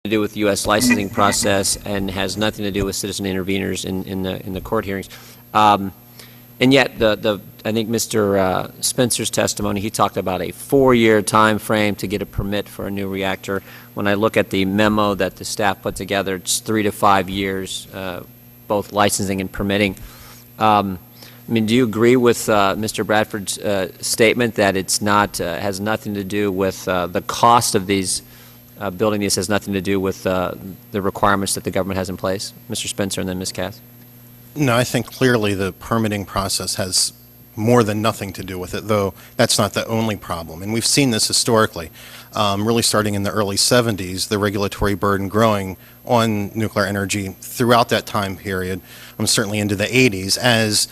to do with the U.S. licensing process and has nothing to do with citizen interveners in the court hearings. And yet, I think Mr. Spencer's testimony, he talked about a 4-year time frame to get a permit for a new reactor. When I look at the memo that the staff put together, it's 3 to 5 years, both licensing and permitting. I mean, do you agree with Mr. Bradford's statement that it's not has nothing to do with the cost of these building these, has nothing to do with the requirements that the government has in place? Mr. Spencer and then Ms. Cass. No, I think clearly the permitting process has more than nothing to do with it, though that's not the only problem. And we've seen this historically, really starting in the early 70s, the regulatory burden growing on nuclear energy throughout that time period, certainly into the 80s. As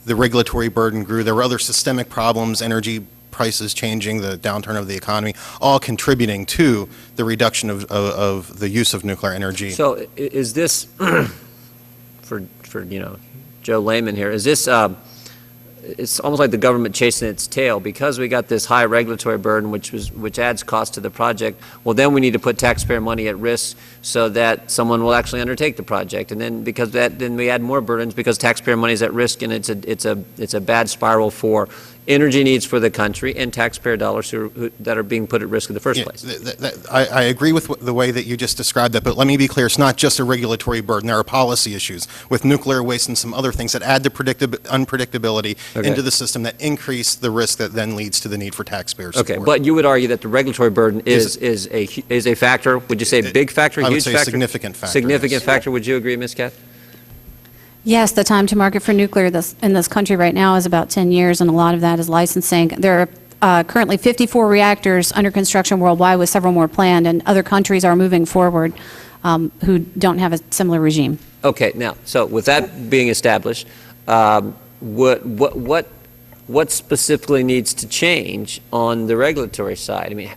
the regulatory burden grew, there were other systemic problems, energy prices changing, the downturn of the economy, all contributing to the reduction of the use of nuclear energy. So is this, for Joe Layman here, is this, it's almost like the government chasing its tail because we got this high regulatory burden which adds cost to the project. Well, then we need to put taxpayer money at risk so that someone will actually undertake the project, and then because that, then we add more burdens because taxpayer money is at risk, and it's a bad spiral for energy needs for the country and taxpayer dollars that are being put at risk in the first place. I agree with the way that you just described that, but let me be clear, it's not just a regulatory burden. There are policy issues with nuclear waste and some other things that add the unpredictability into the system that increase the risk that then leads to the need for taxpayer support. Okay, but you would argue that the regulatory burden is a factor. Would you say a big factor, I would huge say factor? a significant factor. Significant factor. Would you agree, Ms. Kath? Yes, the time to market for nuclear in this country right now is about 10 years, and a lot of that is licensing. There are currently 54 reactors under construction worldwide, with several more planned, and other countries are moving forward who don't have a similar regime. Okay, now, so with that being established, what specifically needs to change on the regulatory side? I mean,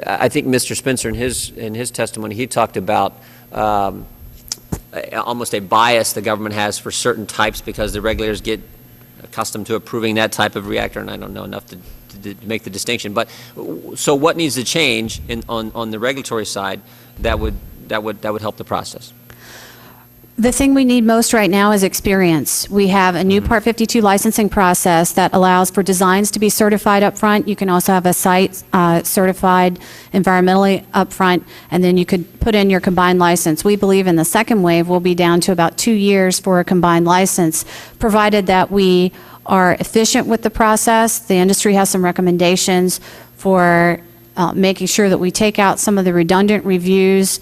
I think Mr. Spencer in his testimony, he talked about almost a bias the government has for certain types because the regulators get accustomed to approving that type of reactor, and I don't know enough to make the distinction. But so what needs to change on the regulatory side that would help the process? The thing we need most right now is experience. We have a new Part 52 licensing process that allows for designs to be certified up front. You can also have a site certified environmentally up front, and then you could put in your combined license. We believe in the second wave we'll be down to about 2 years for a combined license, provided that we are efficient with the process. The industry has some recommendations for making sure that we take out some of the redundant reviews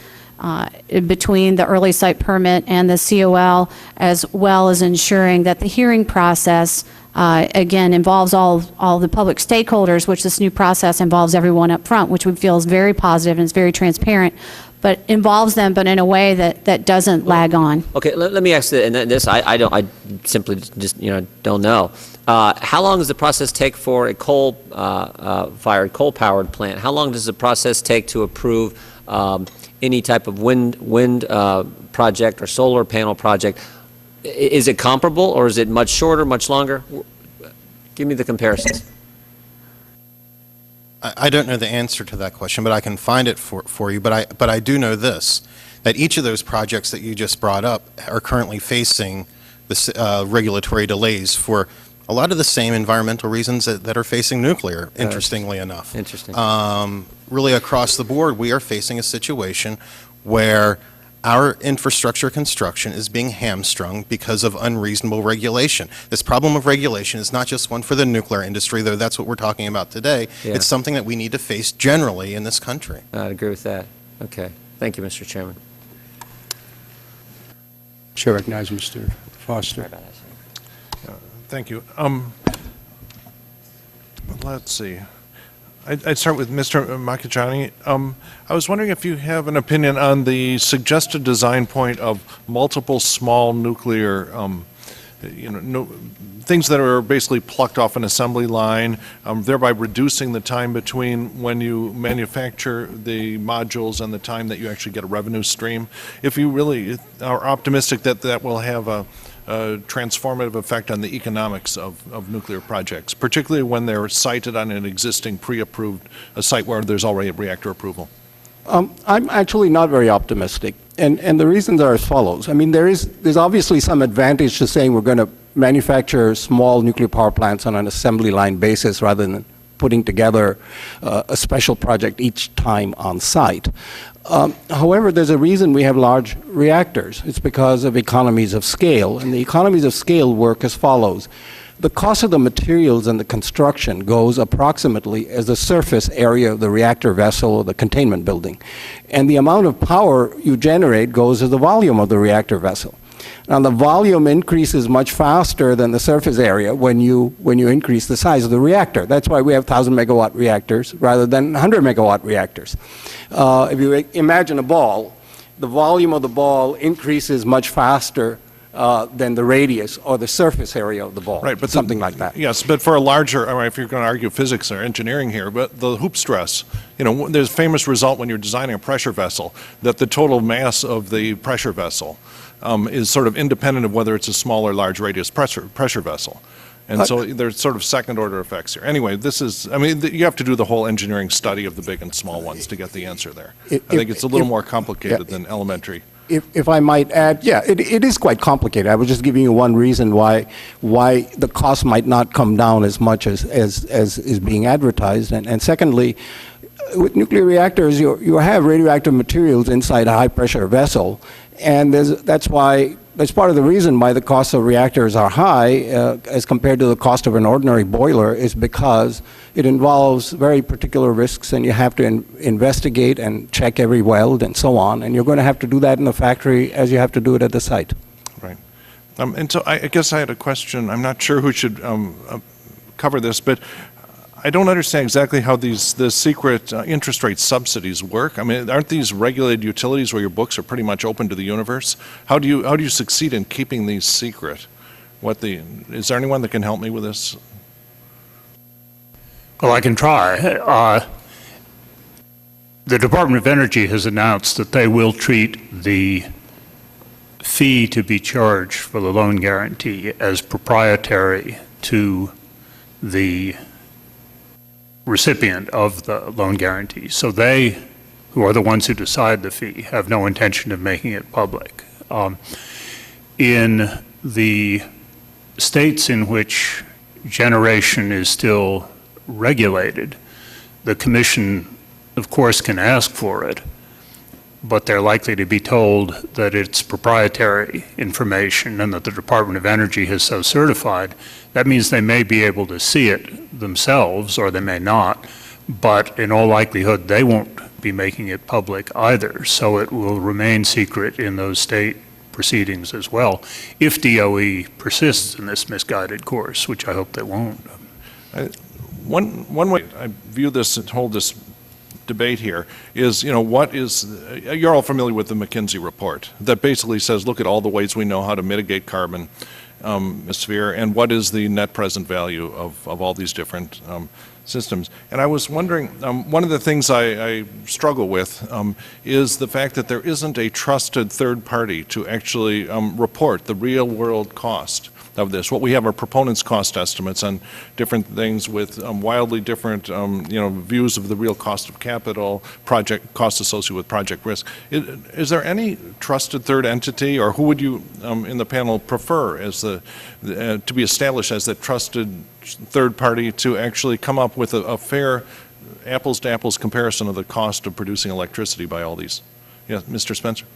between the early site permit and the COL, as well as ensuring that the hearing process, again, involves all the public stakeholders, which this new process involves everyone up front, which we feel is very positive and is very transparent, but involves them, but in a way that doesn't lag on. Okay, let me ask this, and this I simply just don't know. How long does the process take for a coal-fired, coal-powered plant? How long does the process take to approve any type of wind project or solar panel project? Is it comparable, or is it much shorter, much longer? Give me the comparisons. I don't know the answer to that question, but I can find it for you. But I do know this, that each of those projects that you just brought up are currently facing the regulatory delays for a lot of the same environmental reasons that are facing nuclear, interestingly enough. Interesting. Really across the board, we are facing a situation where our infrastructure construction is being hamstrung because of unreasonable regulation. This problem of regulation is not just one for the nuclear industry, though that's what we're talking about today. Yeah. It's something that we need to face generally in this country. I agree with that. Okay. Thank you, Mr. Chairman. Chair recognizes Mr. Foster. Thank you. Let's see. I'd start with Mr. Makachani. I was wondering if you have an opinion on the suggested design point of multiple small nuclear, things that are basically plucked off an assembly line, thereby reducing the time between when you manufacture the modules and the time that you actually get a revenue stream. If you really are optimistic that that will have a transformative effect on the economics of nuclear projects, particularly when they're sited on an existing pre-approved site where there's already a reactor approval. I'm actually not very optimistic, and the reasons are as follows. I mean, there's obviously some advantage to saying we're going to manufacture small nuclear power plants on an assembly line basis rather than putting together a special project each time on site. However, there's a reason we have large reactors. It's because of economies of scale, and the economies of scale work as follows. The cost of the materials and the construction goes approximately as the surface area of the reactor vessel or the containment building. And the amount of power you generate goes as the volume of the reactor vessel. Now, the volume increases much faster than the surface area when you increase the size of the reactor. That's why we have 1,000 megawatt reactors rather than 100 megawatt reactors. If you imagine a ball, the volume of the ball increases much faster than the radius or the surface area of the ball, Right, but something like that. Yes, but for a larger, I mean, if you're going to argue physics or engineering here, but the hoop stress, there's a famous result when you're designing a pressure vessel that the total mass of the pressure vessel is sort of independent of whether it's a small or large radius pressure vessel. And so there's sort of second order effects here. Anyway, you have to do the whole engineering study of the big and small ones to get the answer there. I think it's a little more complicated than elementary. If I might add, yeah, it is quite complicated. I was just giving you one reason why the cost might not come down as much as is being advertised. And secondly, with nuclear reactors, you have radioactive materials inside a high-pressure vessel, and that's part of the reason why the cost of reactors are high as compared to the cost of an ordinary boiler is because it involves very particular risks, and you have to investigate and check every weld and so on, and you're going to have to do that in the factory as you have to do it at the site. Right. And so I guess I had a question. I'm not sure who should cover this, but I don't understand exactly how the secret interest rate subsidies work. I mean, aren't these regulated utilities where your books are pretty much open to the universe? How do you succeed in keeping these secret? Is there anyone that can help me with this? Well, I can try. The Department of Energy has announced that they will treat the fee to be charged for the loan guarantee as proprietary to the recipient of the loan guarantee. So they, who are the ones who decide the fee, have no intention of making it public. In the states in which generation is still regulated, the Commission, of course, can ask for it, but they're likely to be told that it's proprietary information and that the Department of Energy has so certified. That means they may be able to see it themselves, or they may not, but in all likelihood, they won't be making it public either. So it will remain secret in those state proceedings as well, if DOE persists in this misguided course, which I hope they won't. One way I view this and hold this debate here is, you're all familiar with the McKinsey report that basically says, look at all the ways we know how to mitigate carbon sphere and what is the net present value of all these different systems. And I was wondering, one of the things I struggle with is the fact that there isn't a trusted third party to actually report the real world cost of this. What we have are proponents' cost estimates on different things with wildly different, views of the real cost of capital, project costs associated with project risk. Is there any trusted third entity, or who would you in the panel prefer as to be established as the trusted third party to actually come up with a fair apples-to-apples comparison of the cost of producing electricity by all these? Yeah, Mr. Spencer?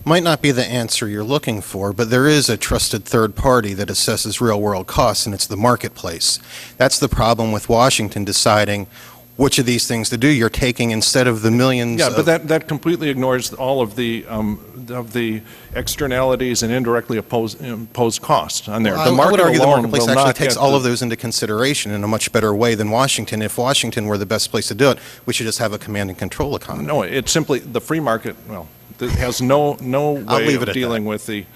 Might not be the answer you're looking for, but there is a trusted third party that assesses real-world costs, and it's the marketplace. That's the problem with Washington deciding which of these things to do. You're taking, instead of the millions Yeah, but that completely ignores all of the externalities and indirectly imposed costs on there. Well, I would argue the marketplace actually takes all of those into consideration in a much better way than Washington. If Washington were the best place to do it, we should just have a command and control economy. No, it's simply the free market, it has no way of dealing with the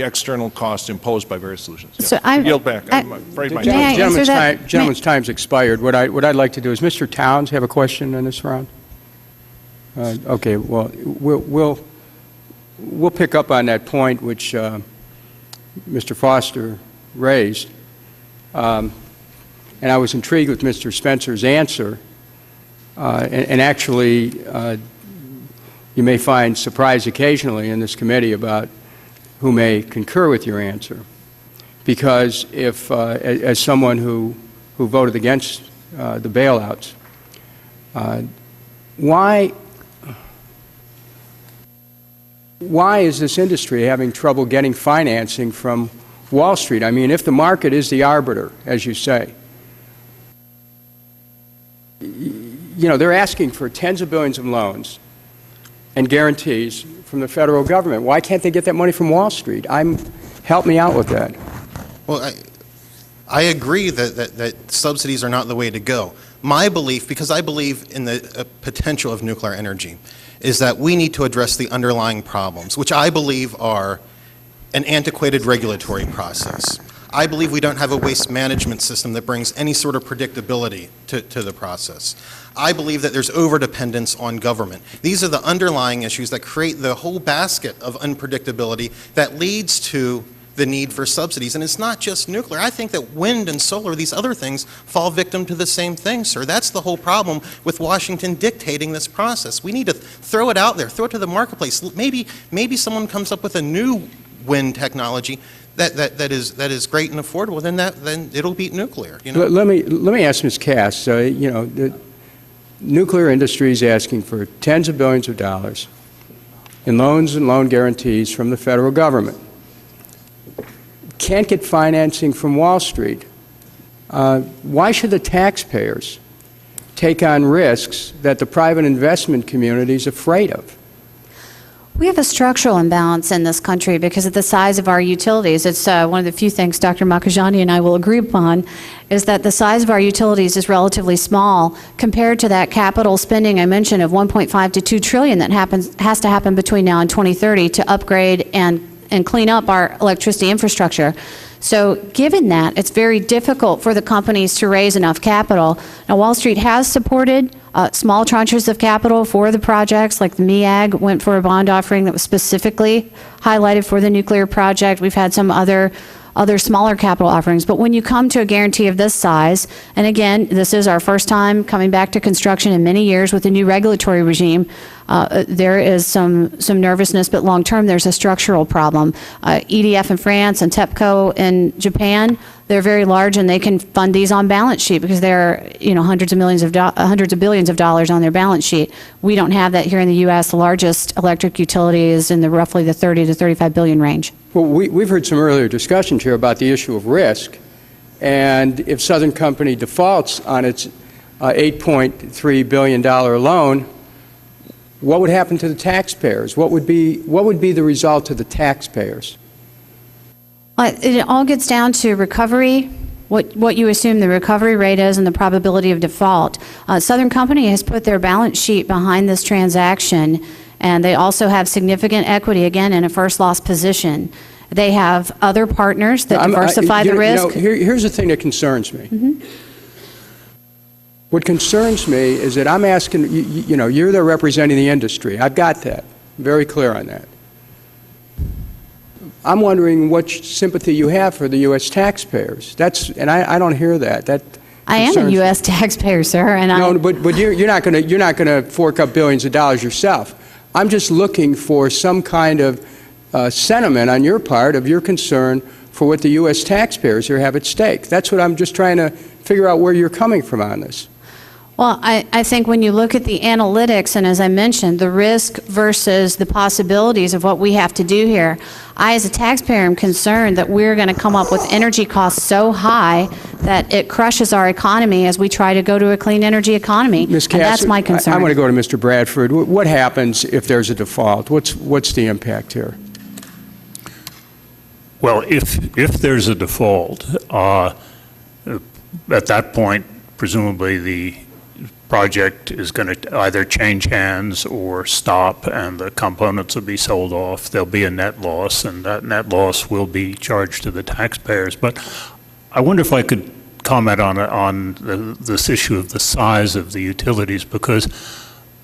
external costs imposed by various solutions. Yeah. So I yield back. I'm afraid my May I time. answer that? Gentleman's time's expired. What I'd like to do is, Mr. Towns, have a question in this round? Okay, well, we'll pick up on that point which Mr. Foster raised. And I was intrigued with Mr. Spencer's answer. And actually, you may find surprise occasionally in this committee about who may concur with your answer. Because if, as someone who voted against the bailouts, why is this industry having trouble getting financing from Wall Street? I mean, if the market is the arbiter, as you say, you know, they're asking for tens of billions of loans and guarantees from the federal government. Why can't they get that money from Wall Street? Help me out with that. Well, I agree that subsidies are not the way to go. My belief, because I believe in the potential of nuclear energy, is that we need to address the underlying problems, which I believe are an antiquated regulatory process. I believe we don't have a waste management system that brings any sort of predictability to the process. I believe that there's overdependence on government. These are the underlying issues that create the whole basket of unpredictability that leads to the need for subsidies. And it's not just nuclear. I think that wind and solar, these other things, fall victim to the same thing, sir. That's the whole problem with Washington dictating this process. We need to throw it out there, throw it to the marketplace. Maybe someone comes up with a new wind technology that is great and affordable, then it'll beat nuclear. You know? Let me ask Ms. Cass. You know, the nuclear industry is asking for tens of billions of dollars in loans and loan guarantees from the federal government. Can't get financing from Wall Street. Why should the taxpayers take on risks that the private investment community is afraid of? We have a structural imbalance in this country because of the size of our utilities. It's one of the few things Dr. Makajani and I will agree upon, is that the size of our utilities is relatively small compared to that capital spending I mentioned of 1.5 to 2 trillion that has to happen between now and 2030 to upgrade and clean up our electricity infrastructure. So given that, it's very difficult for the companies to raise enough capital. Now, Wall Street has supported small tranches of capital for the projects, like the MEAG went for a bond offering that was specifically highlighted for the nuclear project. We've had some other smaller capital offerings. But when you come to a guarantee of this size, and again, this is our first time coming back to construction in many years with a new regulatory regime, there is some nervousness, but long term there's a structural problem. EDF in France and TEPCO in Japan, they're very large and they can fund these on balance sheet because they're, you know, hundreds of billions of dollars on their balance sheet. We don't have that here in the U.S. The largest electric utility is in the roughly the 30 to 35 billion range. Well, we've heard some earlier discussions here about the issue of risk, and if Southern Company defaults on its $8.3 billion loan, what would happen to the taxpayers? What would be the result to the taxpayers? It all gets down to recovery, what you assume the recovery rate is and the probability of default. Southern Company has put their balance sheet behind this transaction, and they also have significant equity, again, in a first loss position. They have other partners that diversify the risk. Here's the thing that concerns me. Mm-hmm. What concerns me is that I'm asking, you know, you're there representing the industry. I've got that. I'm very clear on that. I'm wondering what sympathy you have for the U.S. taxpayers. And I don't hear that. I am a U.S. taxpayer, sir, and but you're not going to fork up billions of dollars yourself. I'm just looking for some kind of sentiment on your part of your concern for what the U.S. taxpayers here have at stake. That's what I'm just trying to figure out where you're coming from on this. Well, I think when you look at the analytics, and as I mentioned, the risk versus the possibilities of what we have to do here, I as a taxpayer am concerned that we're going to come up with energy costs so high that it crushes our economy as we try to go to a clean energy economy. Ms. Cass, and that's my concern. I want to go to Mr. Bradford. What happens if there's a default? What's the impact here? Well, if there's a default, at that point, presumably the project is going to either change hands or stop, and the components will be sold off. There'll be a net loss, and that net loss will be charged to the taxpayers. But I wonder if I could comment on this issue of the size of the utilities, because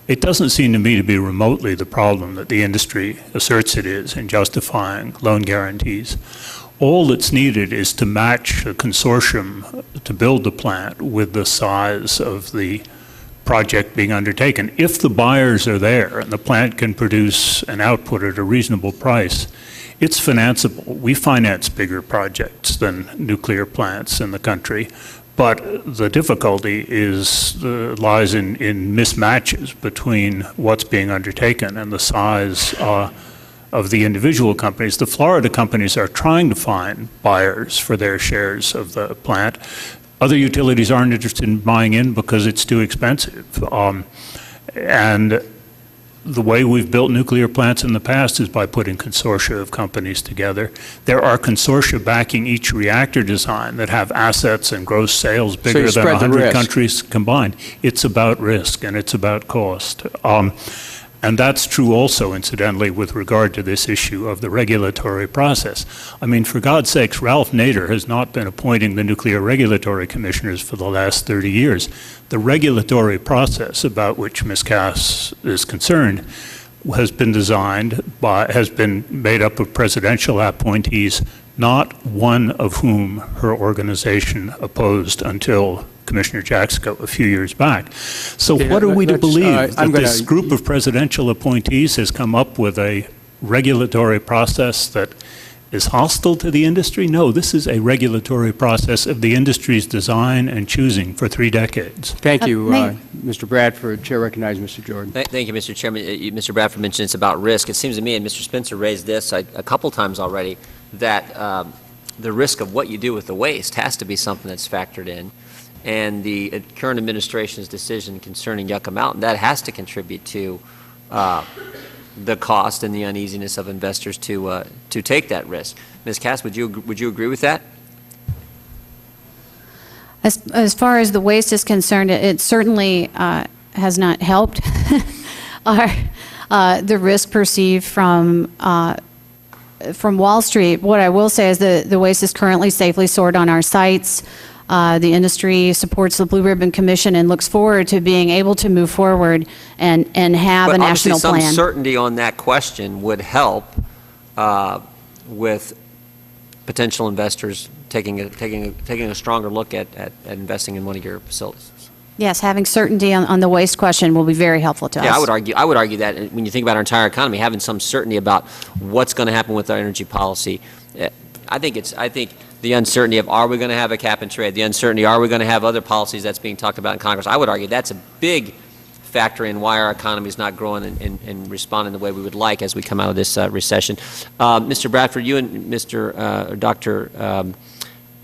it doesn't seem to me to be remotely the problem that the industry asserts it is in justifying loan guarantees. All that's needed is to match a consortium to build the plant with the size of the project being undertaken. If the buyers are there and the plant can produce an output at a reasonable price, it's financeable. We finance bigger projects than nuclear plants in the country, but the difficulty lies in mismatches between what's being undertaken and the size of the individual companies. The Florida companies are trying to find buyers for their shares of the plant. Other utilities aren't interested in buying in because it's too expensive. And the way we've built nuclear plants in the past is by putting consortia of companies together. There are consortia backing each reactor design that have assets and gross sales bigger than 100 countries combined. It's about risk and it's about cost. And that's true also, incidentally, with regard to this issue of the regulatory process. I mean, for God's sakes, Ralph Nader has not been appointing the nuclear regulatory commissioners for the last 30 years. The regulatory process about which Ms. Cass is concerned has been made up of presidential appointees, not one of whom her organization opposed until Commissioner Jaxco a few years back. So what are we to believe? That this group of presidential appointees has come up with a regulatory process that is hostile to the industry? No, this is a regulatory process of the industry's design and choosing for 3 decades. Thank you, Mr. Bradford. Chair recognizes Mr. Jordan. Thank you, Mr. Chairman. Mr. Bradford mentioned it's about risk. It seems to me, and Mr. Spencer raised this a couple times already, that the risk of what you do with the waste has to be something that's factored in. And the current administration's decision concerning Yucca Mountain, that has to contribute to the cost and the uneasiness of investors to take that risk. Ms. Cass, would you agree with that? As far as the waste is concerned, it certainly has not helped the risk perceived from Wall Street. What I will say is the waste is currently safely stored on our sites. The industry supports the Blue Ribbon Commission and looks forward to being able to move forward and have a national plan. But some certainty on that question would help with potential investors taking a stronger look at investing in one of your facilities. Yes, having certainty on the waste question will be very helpful to us. Yeah, I would argue that when you think about our entire economy, having some certainty about what's going to happen with our energy policy, I think the uncertainty of are we going to have a cap and trade, the uncertainty are we going to have other policies that's being talked about in Congress, I would argue that's a big factor in why our economy is not growing and responding the way we would like as we come out of this recession. Mr. Bradford, you and Dr.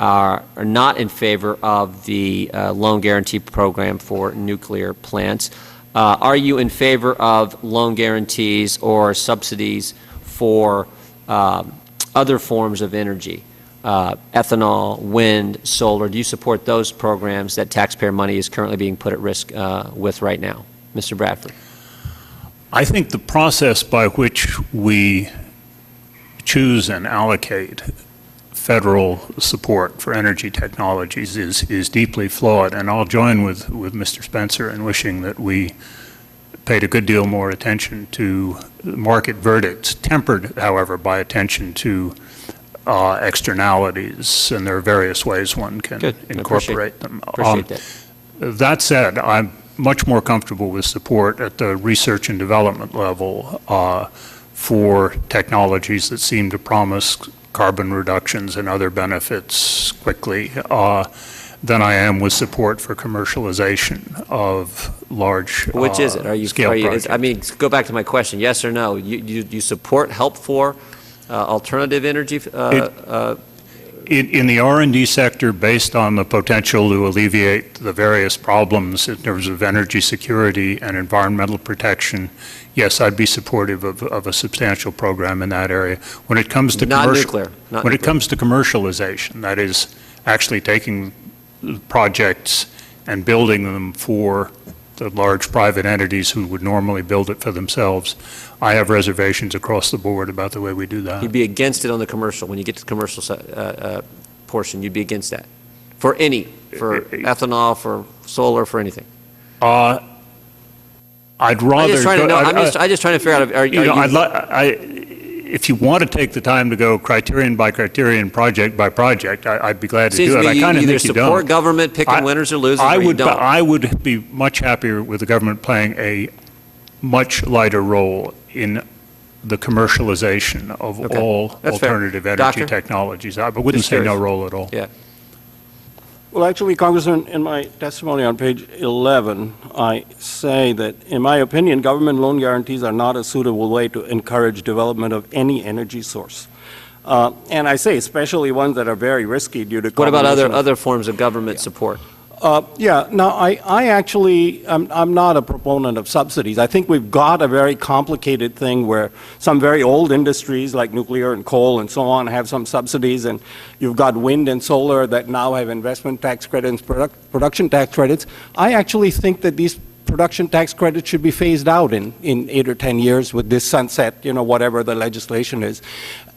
are not in favor of the loan guarantee program for nuclear plants. Are you in favor of loan guarantees or subsidies for other forms of energy? Ethanol, wind, solar. Do you support those programs that taxpayer money is currently being put at risk with right now? Mr. Bradford. I think the process by which we choose and allocate federal support for energy technologies is deeply flawed, and I'll join with Mr. Spencer in wishing that we paid a good deal more attention to market verdicts, tempered, however, by attention to externalities, and there are various ways one can incorporate them. Appreciate that. That said, I'm much more comfortable with support at the research and development level for technologies that seem to promise carbon reductions and other benefits quickly than I am with support for commercialization of large Which is it? scale projects. I mean, go back to my question, yes or no? You support help for alternative energy? In the R&D sector, based on the potential to alleviate the various problems in terms of energy security and environmental protection, yes, I'd be supportive of a substantial program in that area. When it comes to it comes to commercialization, that is actually taking projects and building them for the large private entities who would normally build it for themselves, I have reservations across the board about the way we do that. You'd be against it on the commercial, when you get to the commercial portion, you'd be against that? For ethanol, for solar, for anything? I'd rather... I'm just trying to figure out, if you want to take the time to go criterion by criterion, project by project, I'd be glad to Seems do to it. me I kind of either think you don't. support government picking winners or losers, I or you would, don't. I would be much happier with the government playing a much lighter role in the commercialization of Okay. all That's fair. alternative energy Doctor? technologies. I wouldn't Just say no curious. role at all. Yeah. Well, actually, Congressman, in my testimony on page 11, I say that, in my opinion, government loan guarantees are not a suitable way to encourage development of any energy source. And I say especially ones that are very risky due to What about combination of- other forms of government support? No, I actually, I'm not a proponent of subsidies. I think we've got a very complicated thing where some very old industries like nuclear and coal and so on have some subsidies, and you've got wind and solar that now have investment tax credits, production tax credits. I actually think that these production tax credits should be phased out in 8 or 10 years with this sunset, whatever the legislation is.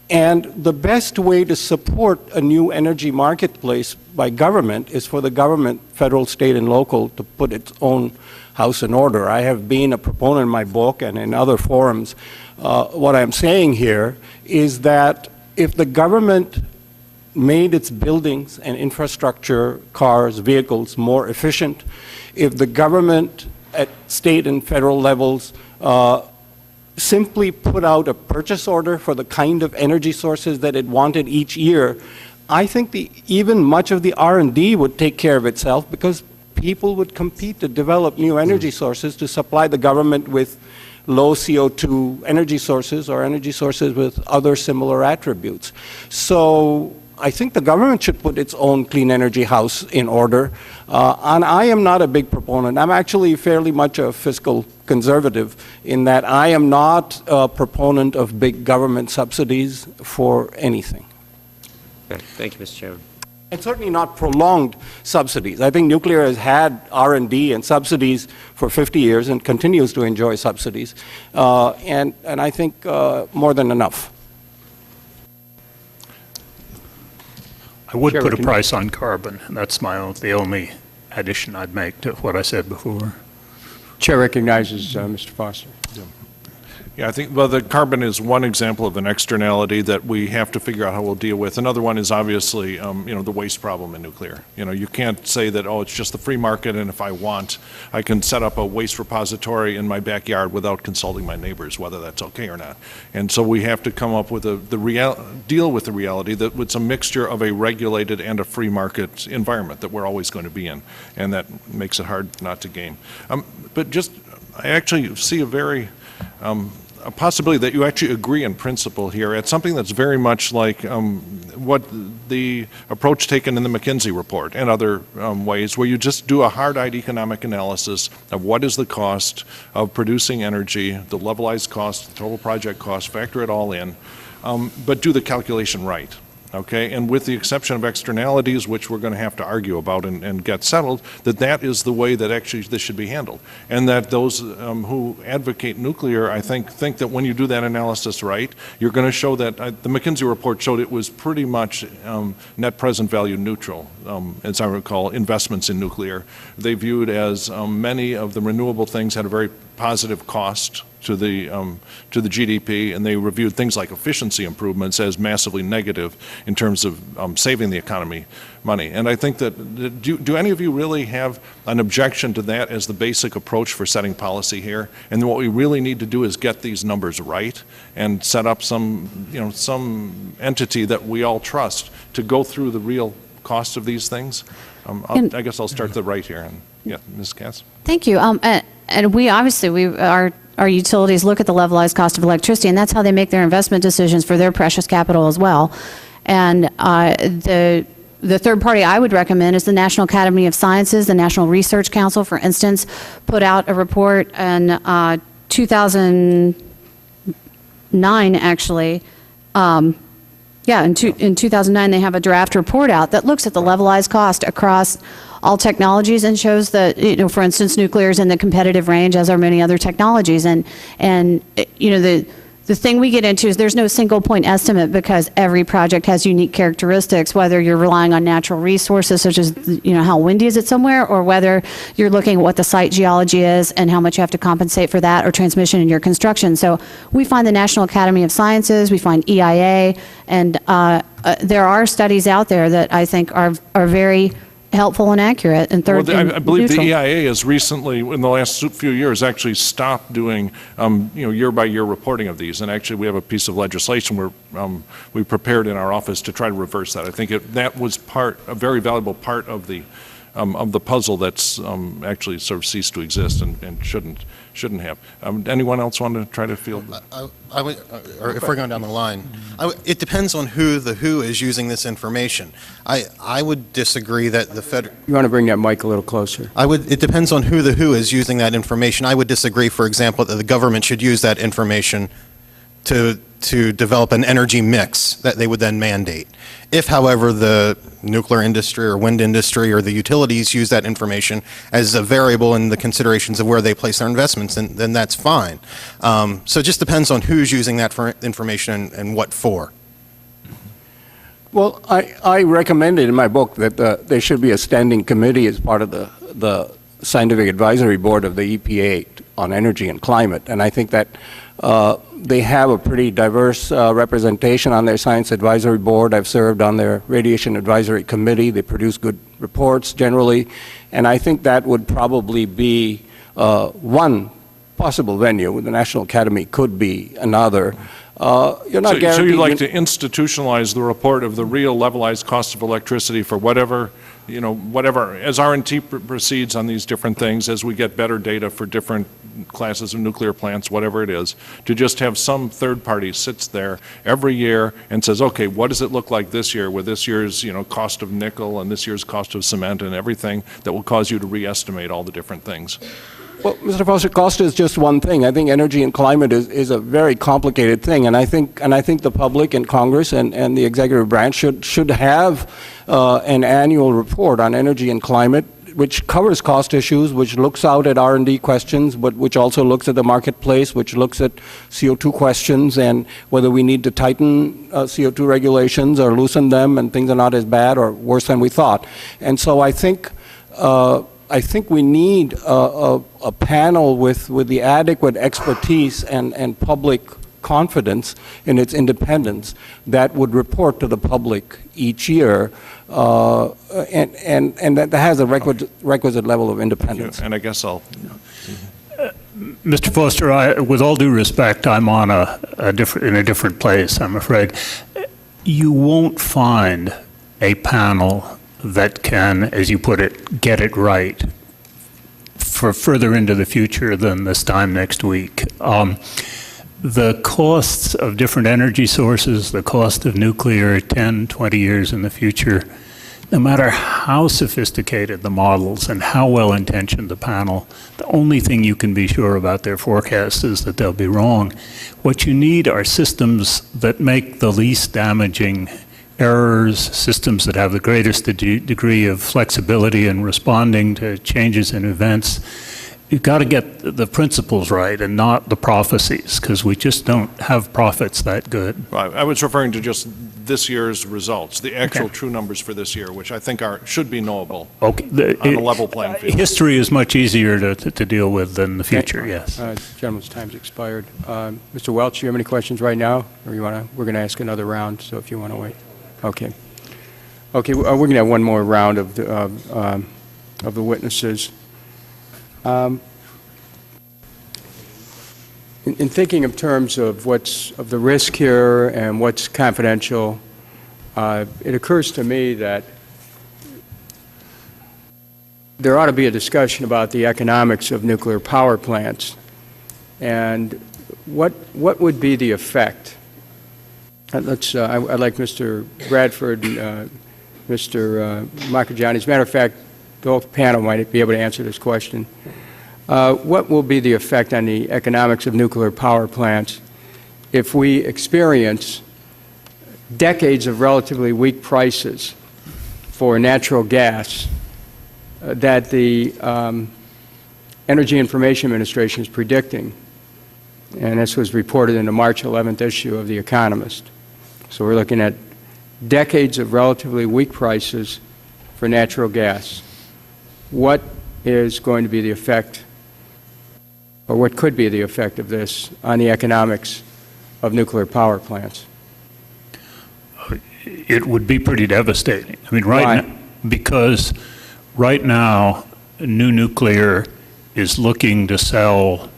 And the best way to support a new energy marketplace by government is for the government, federal, state, and local, to put its own house in order. I have been a proponent in my book and in other forums. What I'm saying here is that if the government made its buildings and infrastructure, cars, vehicles more efficient, if the government at state and federal levels simply put out a purchase order for the kind of energy sources that it wanted each year, I think even much of the R&D would take care of itself, because people would compete to develop new energy sources to supply the government with low CO2 energy sources or energy sources with other similar attributes. So I think the government should put its own clean energy house in order. And I am not a big proponent. I'm actually fairly much a fiscal conservative in that I am not a proponent of big government subsidies for anything. Okay. Thank you, Mr. Chairman. And certainly not prolonged subsidies. I think nuclear has had R&D and subsidies for 50 years and continues to enjoy subsidies. And I think more than enough. I would Chair, put a we can- price on carbon, and that's the only addition I'd make to what I said before. Chair recognizes Mr. Foster. Yeah, I think, well, the carbon is one example of an externality that we have to figure out how we'll deal with. Another one is obviously, the waste problem in nuclear. You can't say that, it's just the free market, and if I want, I can set up a waste repository in my backyard without consulting my neighbors, whether that's okay or not. And so we have to come up with deal with the reality that it's a mixture of a regulated and a free market environment that we're always going to be in, and that makes it hard not to game. But I actually see a possibility that you actually agree in principle here at something that's very much like what the approach taken in the McKinsey report and other ways, where you just do a hard-eyed economic analysis of what is the cost of producing energy, the levelized cost, the total project cost, factor it all in, but do the calculation right. Okay, and with the exception of externalities, which we're going to have to argue about and get settled, that is the way that actually this should be handled. And that those who advocate nuclear, I think that when you do that analysis right, you're going to show that the McKinsey report showed it was pretty much net present value neutral, as I recall, investments in nuclear. They viewed as many of the renewable things had a very positive cost to the GDP, and they reviewed things like efficiency improvements as massively negative in terms of saving the economy money. And I think that, do any of you really have an objection to that as the basic approach for setting policy here? And then what we really need to do is get these numbers right and set up some entity that we all trust to go through the real cost of these things. I guess I'll start right here. And yeah, Ms. Katz. Thank you. And we obviously, our utilities look at the levelized cost of electricity, and that's how they make their investment decisions for their precious capital as well. And the third party I would recommend is the National Academy of Sciences. The National Research Council, for instance, put out a report in 2009, actually. In 2009, they have a draft report out that looks at the levelized cost across all technologies and shows that, for instance, nuclear is in the competitive range, as are many other technologies. And the The thing we get into is there's no single point estimate because every project has unique characteristics, whether you're relying on natural resources such as, how windy is it somewhere, or whether you're looking at what the site geology is and how much you have to compensate for that or transmission in your construction. So we find the National Academy of Sciences, we find EIA, and there are studies out there that I think are very helpful and accurate and Well, I believe the neutral. EIA has recently, in the last few years, actually stopped doing, year-by-year reporting of these. And actually, we have a piece of legislation where we prepared in our office to try to reverse that. I think that was a very valuable part of the puzzle that's actually sort of ceased to exist and shouldn't have. Anyone else want to try to field? I would, or if we're going down the line, it depends on who is using this information. I would disagree that the federal. You want to bring that mic a little closer? It depends on who is using that information. I would disagree, for example, that the government should use that information to develop an energy mix that they would then mandate. If, however, the nuclear industry or wind industry or the utilities use that information as a variable in the considerations of where they place their investments, then that's fine. So it just depends on who's using that information and what for. Well, I recommended in my book that there should be a standing committee as part of the scientific advisory board of the EPA on energy and climate, and I think that they have a pretty diverse representation on their science advisory board. I've served on their radiation advisory committee. They produce good reports generally, and I think that would probably be one possible venue. The National Academy could be another. You're not guaranteed. So you'd like to institutionalize the report of the real levelized cost of electricity for whatever, as R&T proceeds on these different things, as we get better data for different classes of nuclear plants, whatever it is, to just have some third party sits there every year and says, okay, what does it look like this year with this year's, cost of nickel and this year's cost of cement and everything that will cause you to re-estimate all the different things? Well, Mr. Foster, cost is just one thing. I think energy and climate is a very complicated thing, and I think the public and Congress and the executive branch should have an annual report on energy and climate, which covers cost issues, which looks out at R&D questions, but which also looks at the marketplace, which looks at CO2 questions and whether we need to tighten CO2 regulations or loosen them, and things are not as bad or worse than we thought. And so I think we need a panel with the adequate expertise and public confidence in its independence that would report to the public each year, and that has a requisite level of independence. And I guess I'll... Mr. Foster, with all due respect, I'm on in a different place, I'm afraid. You won't find a panel that can, as you put it, get it right for further into the future than this time next week. The costs of different energy sources, the cost of nuclear 10, 20 years in the future, no matter how sophisticated the models and how well-intentioned the panel, the only thing you can be sure about their forecasts is that they'll be wrong. What you need are systems that make the least damaging errors, systems that have the greatest degree of flexibility in responding to changes in events. You've got to get the principles right and not the prophecies, because we just don't have prophets that good. I was referring to just this year's results, the actual true numbers for this year, which I think should be knowable on a level playing field. History is much easier to deal with than the future, yes. Gentleman's time's expired. Mr. Welch, you have any questions right now? Or we're going to ask another round, so if you want to wait. Okay. Okay, we're going to have one more round of the witnesses. In thinking of terms of of the risk here and what's confidential, it occurs to me that there ought to be a discussion about the economics of nuclear power plants and what would be the effect. I'd like Mr. Bradford, Mr. Macajani. As a matter of fact, the whole panel might be able to answer this question. What will be the effect on the economics of nuclear power plants if we experience decades of relatively weak prices for natural gas that the Energy Information Administration is predicting and this was reported in the March 11th issue of The Economist. So we're looking at decades of relatively weak prices for natural gas. What is going to be the effect, or what could be the effect of this on the economics of nuclear power plants? It would be pretty devastating. I mean, Why? because right now, new nuclear is looking to sell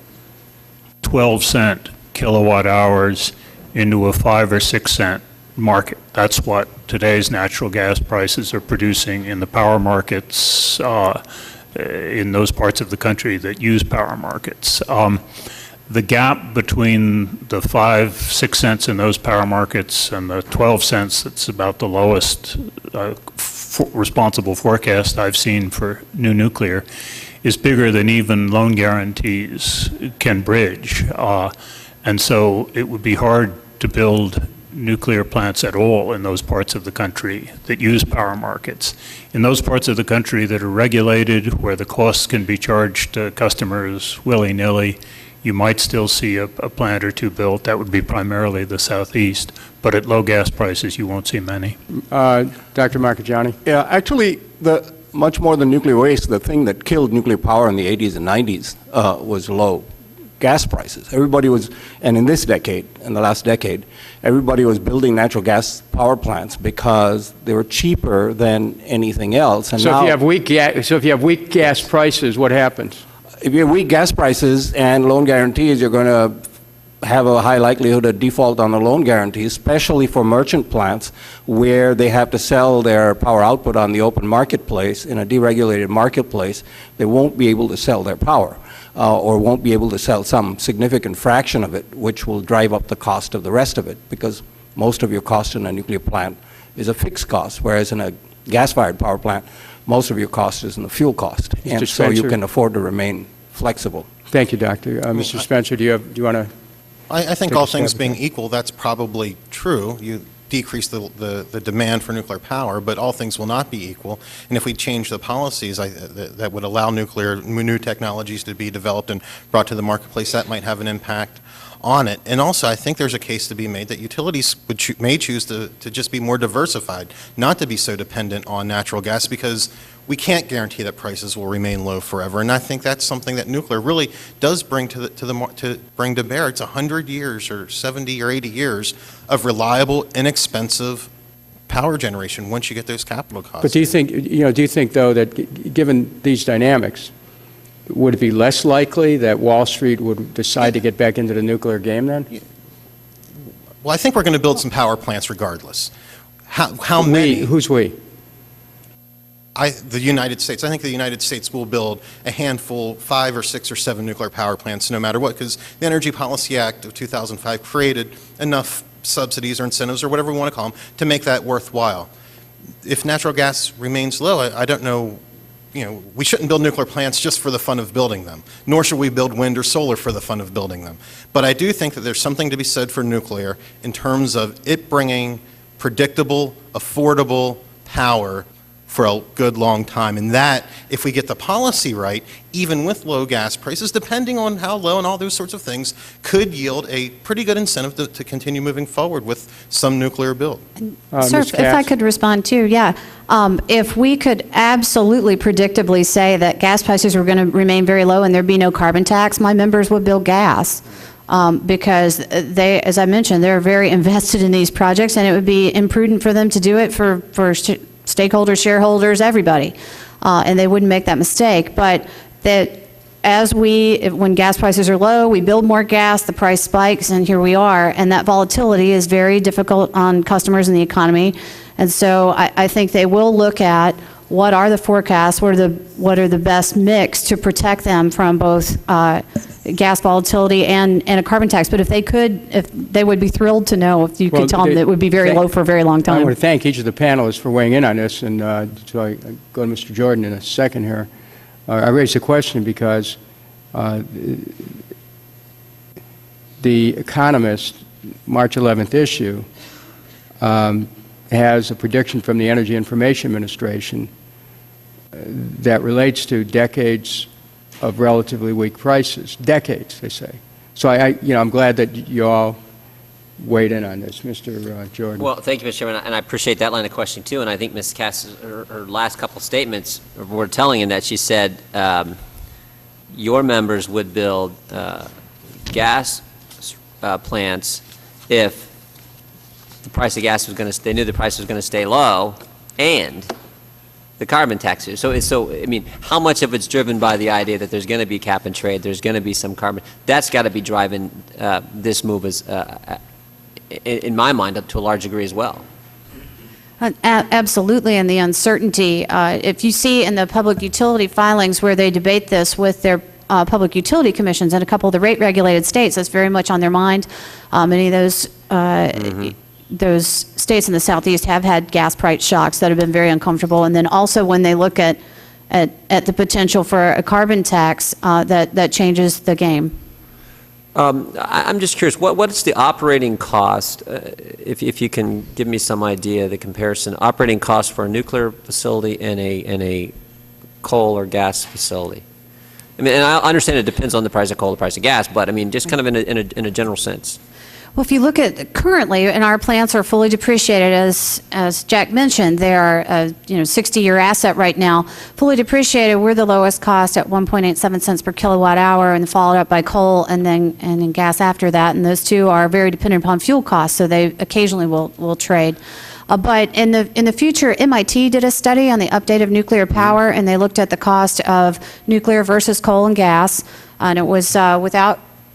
12-cent kilowatt hours into a 5 or 6 cent market. That's what today's natural gas prices are producing in the power markets in those parts of the country that use power markets. The gap between the 5, 6 cents in those power markets and the 12 cents that's about the lowest responsible forecast I've seen for new nuclear is bigger than even loan guarantees can bridge. And so it would be hard to build nuclear plants at all in those parts of the country that use power markets. In those parts of the country that are regulated, where the costs can be charged to customers willy-nilly, you might still see a plant or two built. That would be primarily the Southeast. But at low gas prices, you won't see many. Dr. Marcagiani? Yeah, actually, much more than nuclear waste, the thing that killed nuclear power in the 80s and 90s was low gas prices. Everybody was, and in this decade, in the last decade, everybody was building natural gas power plants because they were cheaper than anything else. And So now, if you have weak gas prices, what happens? if you have weak gas prices and loan guarantees, you're going to have a high likelihood of default on the loan guarantee, especially for merchant plants where they have to sell their power output on the open marketplace. In a deregulated marketplace, they won't be able to sell their power or won't be able to sell some significant fraction of it, which will drive up the cost of the rest of it, because most of your cost in a nuclear plant is a fixed cost, whereas in a gas-fired power plant, most of your cost is in the fuel cost. And so you Spencer? can afford to remain flexible. Thank you, Doctor. Mr. Spencer, do you want to? I think Take a all stab things at being that. equal, that's probably true. You decrease the demand for nuclear power, but all things will not be equal. And if we change the policies that would allow new technologies to be developed and brought to the marketplace, that might have an impact on it. And also, I think there's a case to be made that utilities may choose to just be more diversified, not to be so dependent on natural gas, because we can't guarantee that prices will remain low forever. And I think that's something that nuclear really does bring bring to bear. It's 100 years or 70 or 80 years of reliable, inexpensive power generation once you get those capital costs. But do you think, though, that given these dynamics, would it be less likely that Wall Street would decide to get back into the nuclear game then? Well, I think we're going to build some power plants regardless. How many? Who's we? The United States. I think the United States will build a handful, 5 or 6 or 7 nuclear power plants no matter what, because the Energy Policy Act of 2005 created enough subsidies or incentives or whatever we want to call them to make that worthwhile. If natural gas remains low, I don't know, we shouldn't build nuclear plants just for the fun of building them, nor should we build wind or solar for the fun of building them. But I do think that there's something to be said for nuclear in terms of it bringing predictable, affordable power for a good long time. And that, if we get the policy right, even with low gas prices, depending on how low and all those sorts of things, could yield a pretty good incentive to continue moving forward with some nuclear build. Sir, Ms. if I Katz? could respond too, yeah. If we could absolutely predictably say that gas prices were going to remain very low and there'd be no carbon tax, my members would build gas. Because they, as I mentioned, they're very invested in these projects, and it would be imprudent for them to do it for stakeholders, shareholders, everybody, and they wouldn't make that mistake. But that when gas prices are low, we build more gas, the price spikes, and here we are. And that volatility is very difficult on customers and the economy. And so I think they will look at what are the forecasts, what are the best mix to protect them from both gas volatility and a carbon tax. But if they would be thrilled to know if you could tell them that it would be very low for a very long time. I want to thank each of the panelists for weighing in on this, and so I go to Mr. Jordan in a second here. I raised the question because the Economist March 11th issue has a prediction from the Energy Information Administration that relates to decades of relatively weak prices. Decades, they say. So I'm glad that you all weighed in on this, Mr. Jordan. Well, thank you, Mr. Chairman, and I appreciate that line of questioning, too, and I think Ms. Cass, her last couple statements were telling in that she said your members would build gas plants if the price of gas was going to, they knew the price was going to stay low, and the carbon tax. So, I mean, how much of it's driven by the idea that there's going to be cap and trade, there's going to be some carbon, that's got to be driving this move as, in my mind, up to a large degree as well. Absolutely, and the uncertainty. If you see in the public utility filings where they debate this with their public utility commissions in a couple of the rate-regulated states, that's very much on their mind. Many of those states in the Southeast have had gas price shocks that have been very uncomfortable. And then also when they look at the potential for a carbon tax, that changes the game. I'm just curious, what's the operating cost, if you can give me some idea of the comparison, operating cost for a nuclear facility and a coal or gas facility? I mean, and I understand it depends on the price of coal, the price of gas, but I mean, just kind of in a general sense. Well, if you look at currently, and our plants are fully depreciated, as Jack mentioned, they are a 60-year asset right now. Fully depreciated, we're the lowest cost at 1.87 cents per kilowatt hour, and followed up by coal and then gas after that. And those two are very dependent upon fuel costs, so they occasionally will trade. But in the future, MIT did a study on the update of nuclear power, and they looked at the cost of nuclear versus coal and gas, and it was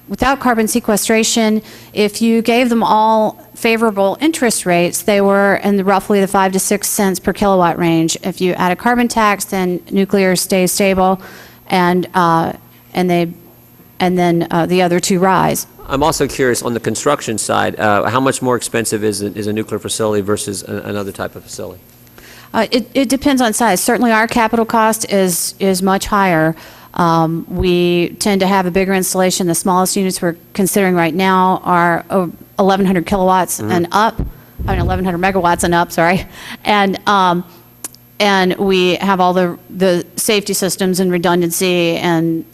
without carbon sequestration. If you gave them all favorable interest rates, they were in roughly the 5 to 6 cents per kilowatt range. If you add a carbon tax, then nuclear stays stable, and then the other two rise. I'm also curious, on the construction side, how much more expensive is a nuclear facility versus another type of facility? It depends on size. Certainly our capital cost is much higher. We tend to have a bigger installation. The smallest units we're considering right now are 1,100 kilowatts and up, 1,100 megawatts and up, sorry. And we have all the safety systems and redundancy, and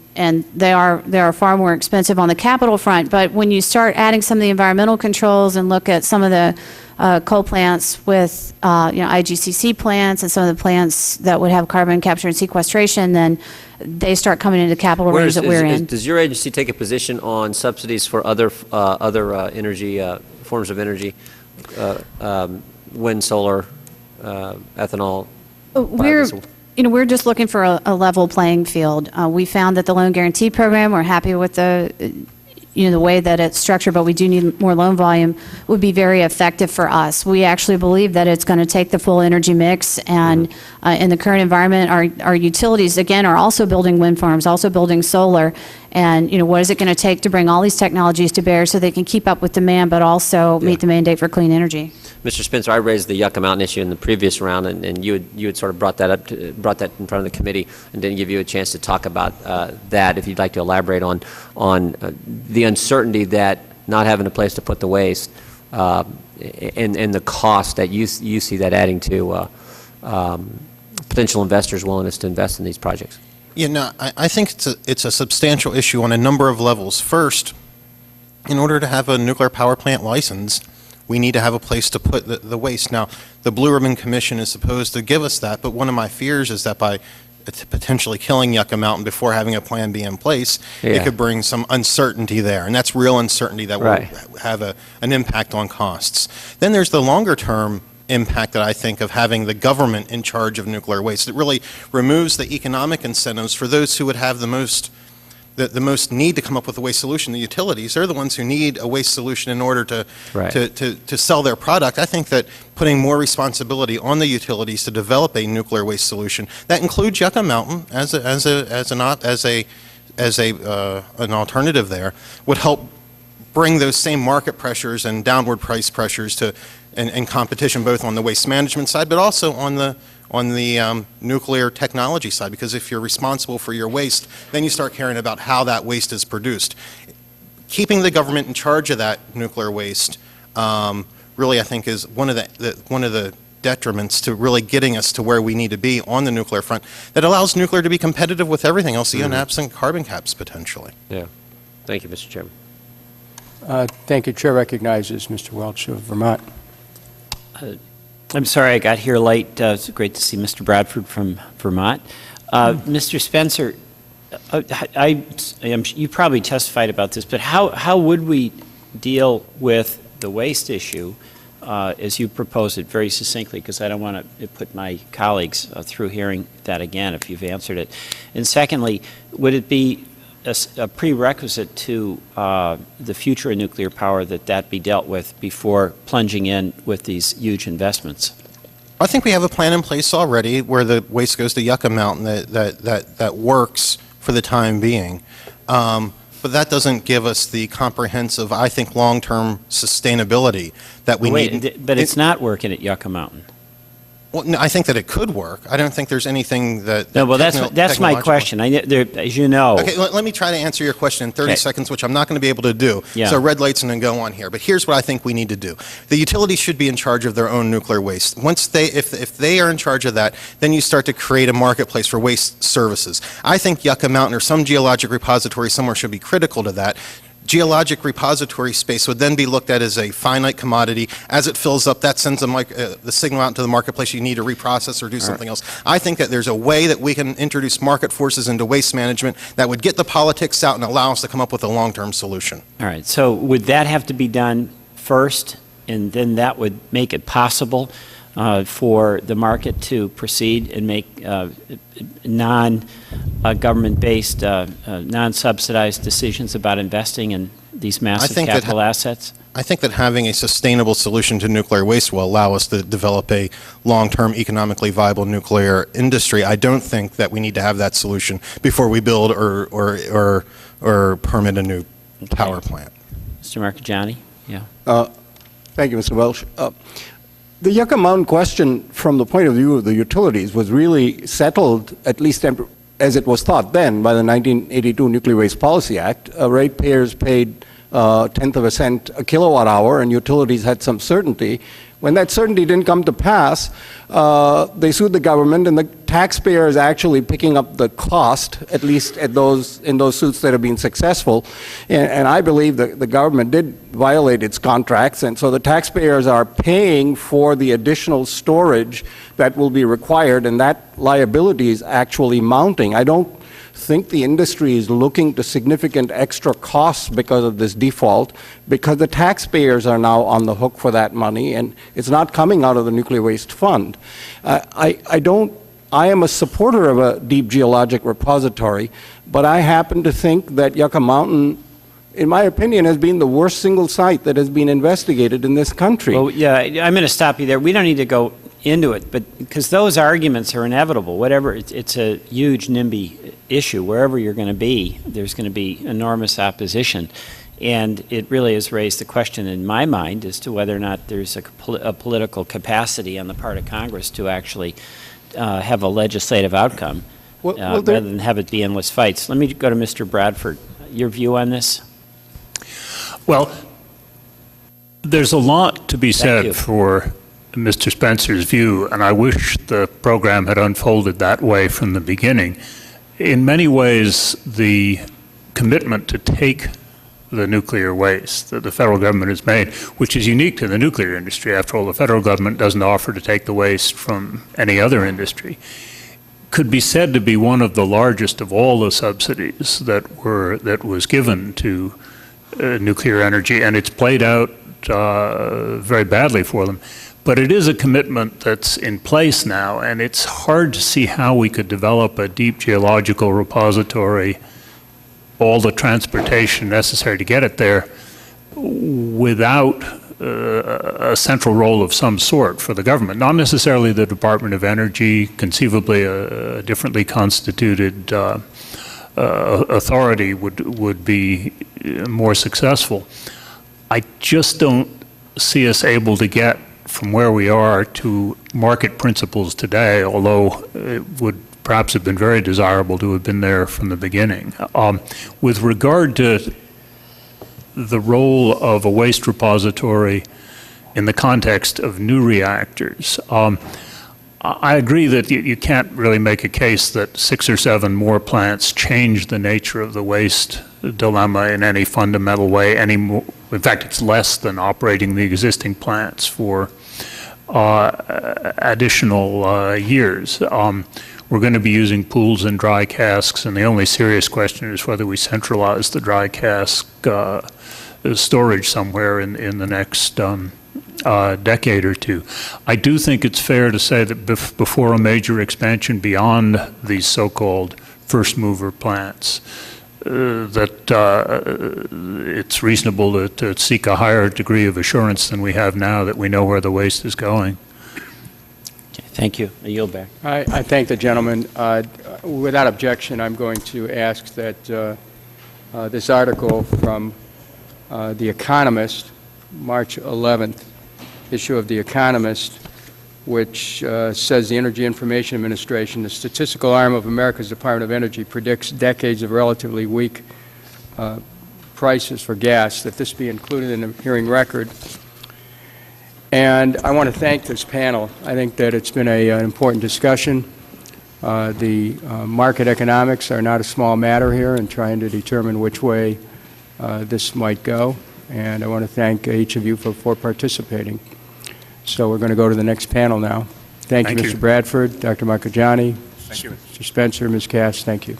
they are far more expensive on the capital front. But when you start adding some of the environmental controls and look at some of the coal plants with IGCC plants and some of the plants that would have carbon capture and sequestration, then they start coming into the capital range that we're in. Does your agency take a position on subsidies for other energy forms of energy, wind, solar, ethanol? We're just looking for a level playing field. We found that the loan guarantee program, we're happy with the way that it's structured, but we do need more loan volume, would be very effective for us. We actually believe that it's going to take the full energy mix, and in the current environment, our utilities, again, are also building wind farms, also building solar, and what is it going to take to bring all these technologies to bear so they can keep up with demand, but also meet the mandate for clean energy? Mr. Spencer, I raised the Yucca Mountain issue in the previous round, and you had sort of brought that in front of the committee, and didn't give you a chance to talk about that. If you'd like to elaborate on the uncertainty that not having a place to put the waste, and the cost that you see that adding to potential investors' willingness to invest in these projects. I think it's a substantial issue on a number of levels. First, in order to have a nuclear power plant license, we need to have a place to put the waste. Now, the Blue Ribbon Commission is supposed to give us that, but one of my fears is that by potentially killing Yucca Mountain before having a plan B in place, it could bring some uncertainty there, and that's real uncertainty that will have an impact on costs. Then there's the longer-term impact that I think of having the government in charge of nuclear waste. It really removes the economic incentives for those who would have the most need to come up with a waste solution. The utilities, they're the ones who need a waste solution in order to sell their product. I think that putting more responsibility on the utilities to develop a nuclear waste solution, that includes Yucca Mountain as an alternative there, would help bring those same market pressures and downward price pressures to and competition both on the waste management side, but also on the nuclear technology side, because if you're responsible for your waste, then you start caring about how that waste is produced. Keeping the government in charge of that nuclear waste really, I think, is one of the detriments to really getting us to where we need to be on the nuclear front, that allows nuclear to be competitive with everything else, even absent carbon caps potentially. Yeah. Thank you, Mr. Chairman. Thank you. Chair recognizes Mr. Welch of Vermont. I'm sorry I got here late. It's great to see Mr. Bradford from Vermont. Mr. Spencer, you probably testified about this, but how would we deal with the waste issue as you proposed it very succinctly, because I don't want to put my colleagues through hearing that again if you've answered it. And secondly, would it be a prerequisite to the future of nuclear power that be dealt with before plunging in with these huge investments? I think we have a plan in place already where the waste goes to Yucca Mountain that works for the time being. But that doesn't give us the comprehensive, I think, long-term sustainability that we need. But it's not working at Yucca Mountain. Well, no, I think that it could work. I don't think there's anything that... No, well, that's my question. As you know... Okay, let me try to answer your question in 30 seconds, which I'm not going to be able to do. Yeah. So red lights and then go on here. But here's what I think we need to do. The utilities should be in charge of their own nuclear waste. If they are in charge of that, then you start to create a marketplace for waste services. I think Yucca Mountain or some geologic repository somewhere should be critical to that. Geologic repository space would then be looked at as a finite commodity. As it fills up, that sends the signal out into the marketplace. You need to reprocess or do something else. I think that there's a way that we can introduce market forces into waste management that would get the politics out and allow us to come up with a long-term solution. All right. So would that have to be done first, and then that would make it possible for the to proceed and make non-government-based, non-subsidized decisions about investing in these massive capital assets? I think that having a sustainable solution to nuclear waste will allow us to develop a long-term economically viable nuclear industry. I don't think that we need to have that solution before we build or permit a new power plant. Mr. Marchigiani? Yeah. Thank you, Mr. Welch. The Yucca Mountain question, from the point of view of the utilities, was really settled, at least as it was thought then, by the 1982 Nuclear Waste Policy Act. Ratepayers paid a tenth of a cent a kilowatt hour, and utilities had some certainty. When that certainty didn't come to pass, they sued the government, and the taxpayer is actually picking up the cost, at least in those suits that have been successful. And I believe that the government did violate its contracts, and so the taxpayers are paying for the additional storage that will be required, and that liability is actually mounting. I don't think the industry is looking to significant extra costs because of this default, because the taxpayers are now on the hook for that money, and it's not coming out of the nuclear waste fund. I am a supporter of a deep geologic repository, but I happen to think that Yucca Mountain, in my opinion, has been the worst single site that has been investigated in this country. Well, yeah, I'm going to stop you there. We don't need to go into it, but because those arguments are inevitable. Whatever, it's a huge NIMBY issue. Wherever you're going to be, there's going to be enormous opposition. And it really has raised the question in my mind as to whether or not there's a political capacity on the part of Congress to actually have a legislative outcome rather than have it be endless fights. Let me go to Mr. Bradford. Your view on this? Well, there's a lot to be said for Mr. Spencer's view, and I wish the program had unfolded that way from the beginning. In many ways, the commitment to take the nuclear waste that the federal government has made, which is unique to the nuclear industry. After all, the federal government doesn't offer to take the waste from any other industry, could be said to be one of the largest of all the subsidies that was given to nuclear energy, and it's played out very badly for them. But it is a commitment that's in place now, and it's hard to see how we could develop a deep geological repository, all the transportation necessary to get it there, without a central role of some sort for the government. Not necessarily the Department of Energy, conceivably a differently constituted authority would be more successessful. I just don't see us able to get from where we are to market principles today, although it would perhaps have been very desirable to have been there from the beginning. With regard to the role of a waste repository in the context of new reactors, I agree that you can't really make a case that 6 or 7 more plants change the nature of the waste dilemma in any fundamental way, any in fact, it's less than operating the existing plants for additional years. We're going to be using pools and dry casks, and the only serious question is whether we centralize the dry cask storage somewhere in the next decade or two. I do think it's fair to say that before a major expansion beyond these so-called first mover plants, it's reasonable to seek a higher degree of assurance than we have now that we know where the waste is going. Okay, thank you. I yield back. I thank the gentleman. Without objection, I'm going to ask that this article from The Economist, March 11th, issue of The Economist, which says the Energy Information Administration, the statistical arm of America's Department of Energy, predicts decades of relatively weak prices for gas, that this be included in the hearing record. And I want to thank this panel. I think that it's been an important discussion. The market economics are not a small matter here in trying to determine which way this might go. And I want to thank each of you for participating. So we're going to go to the next panel now. Thank you, Mr. Bradford, Dr. Marcagiani, Thank you. Mr. Spencer, Ms. Cass, thank you.